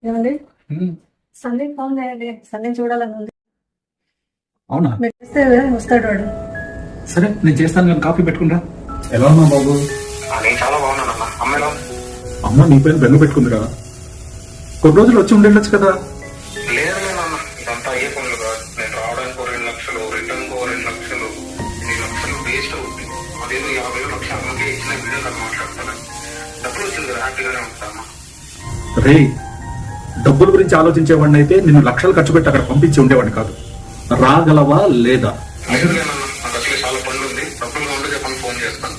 ఏమండి సందీప్ ఫోన్ చేయండి. సందీప్ చూడాలని ఉంది. అవునా? మీరు చేస్తే వస్తాడు వాడు. సరే నేను చేస్తాను కానీ కాఫీ పెట్టుకుంటా. ఎలా ఉన్నా బాబు? నేను చాలా బాగున్నానన్నా. అమ్మాయిలో అమ్మ నీ పైన బెంగ పెట్టుకుందిరా. కొన్ని రోజులు వచ్చి ఉండొచ్చు కదా. లేదు లేదన్నా, ఇదంతా అయ్యే పనులు కాదు. నేను రావడానికి 2 లక్షలు, రిటర్న్ 2 లక్షలు, 2 లక్షలు వేస్ట్ అవుతుంది. అదేదో 50 లక్షలు అమ్మకే ఇచ్చిన వీడియో నాకు మాట్లాడతాను. డబ్బులు వచ్చింది కదా, హ్యాపీగానే ఉంటాను. రే, డబ్బుల గురించి ఆలోచించేవాడిని అయితే నిన్ను లక్షలు ఖర్చు పెట్టి అక్కడ పంపించి ఉండేవాడిని కాదు. రాగలవా లేదా? లేదు లేదన్నా, నాకు అసలు చాలా పనులు ఉంది. డబ్బులు ఉంటే చెప్పని ఫోన్ చేస్తాను.